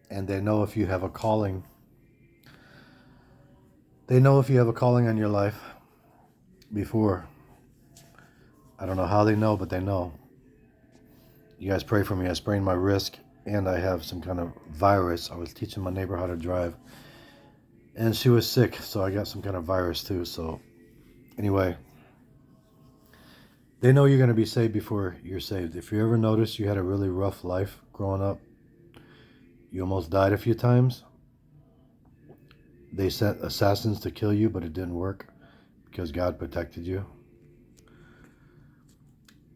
And they know if you have a calling. They know if you have a calling on your life before. I don't know how they know, but they know. You guys pray for me. I sprained my wrist and I have some kind of virus. I was teaching my neighbor how to drive and she was sick, so I got some kind of virus too. So anyway, they know you're going to be saved before you're saved. If you ever notice you had a really rough life growing up, you almost died a few times, they sent assassins to kill you, but it didn't work because God protected you.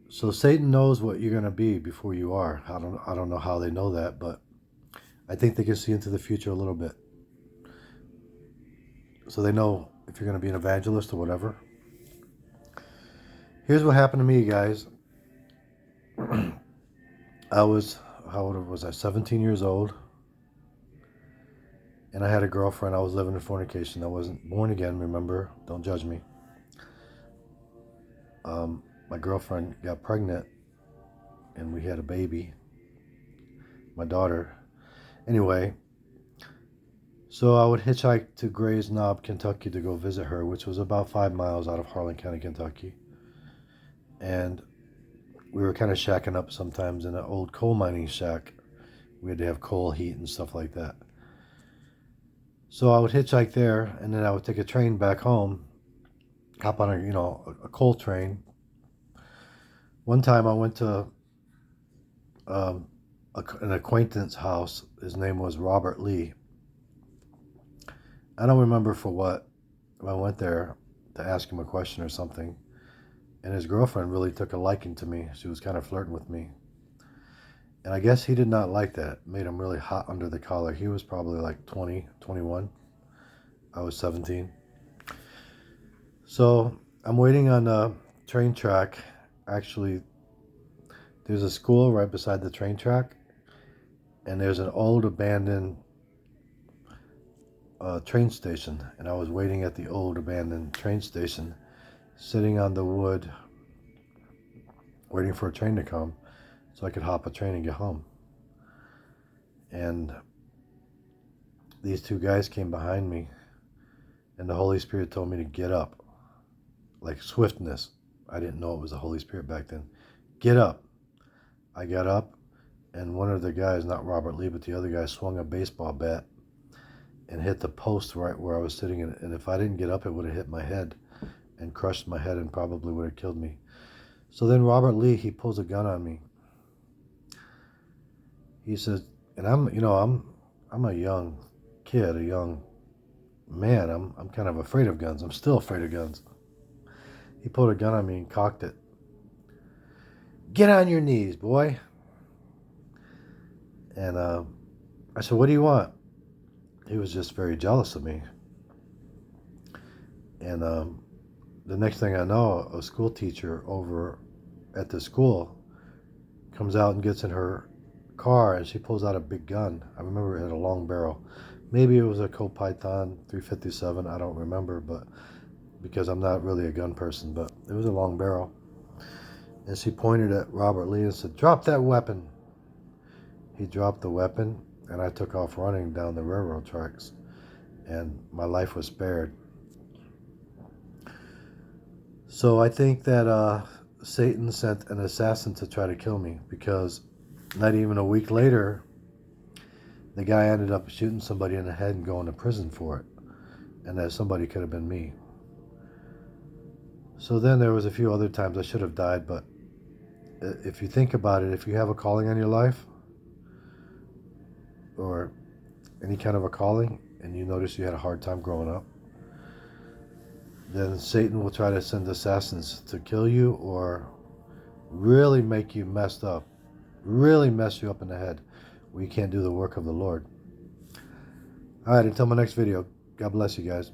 So Satan knows what you're going to be before you are. I don't know how they know that, but I think they can see into the future a little bit. So they know if you're going to be an evangelist or whatever. Here's what happened to me, guys. I was, how old was I? 17 years old. And I had a girlfriend. I was living in fornication. I wasn't born again, remember? Don't judge me. My girlfriend got pregnant and we had a baby, my daughter. Anyway, so I would hitchhike to Gray's Knob, Kentucky to go visit her, which was about 5 miles out of Harlan County, Kentucky. And we were kind of shacking up sometimes in an old coal mining shack. We had to have coal heat and stuff like that. So I would hitchhike there, and then I would take a train back home, hop on a coal train. One time I went to an acquaintance house. His name was Robert Lee. I don't remember for what. I went there to ask him a question or something, and his girlfriend really took a liking to me. She was kind of flirting with me. And I guess he did not like that. It made him really hot under the collar. He was probably like 20, 21. I was 17. So I'm waiting on a train track. Actually, there's a school right beside the train track. And there's an old abandoned train station. And I was waiting at the old abandoned train station, sitting on the wood, waiting for a train to come so I could hop a train and get home. And these two guys came behind me, and the Holy Spirit told me to get up, like swiftness. I didn't know it was the Holy Spirit back then. Get up. I got up, and one of the guys, not Robert Lee, but the other guy, swung a baseball bat and hit the post right where I was sitting. And if I didn't get up, it would have hit my head and crushed my head and probably would have killed me. So then Robert Lee, he pulls a gun on me. He says, and I'm a young kid, a young man. I'm kind of afraid of guns. I'm still afraid of guns. He pulled a gun on me and cocked it. Get on your knees, boy. And I said, what do you want? He was just very jealous of me. And the next thing I know, a school teacher over at the school comes out and gets in her car, and she pulls out a big gun. I remember it had a long barrel. Maybe it was a Colt Python 357. I don't remember, but because I'm not really a gun person, but it was a long barrel. And she pointed at Robert Lee and said, drop that weapon. He dropped the weapon, and I took off running down the railroad tracks, and my life was spared. So I think that Satan sent an assassin to try to kill me, because not even a week later, the guy ended up shooting somebody in the head and going to prison for it. And that somebody could have been me. So then there was a few other times I should have died, but if you think about it, if you have a calling on your life, or any kind of a calling, and you notice you had a hard time growing up, then Satan will try to send assassins to kill you or really make you messed up, really mess you up in the head where you can't do the work of the Lord. All right, until my next video, God bless you guys.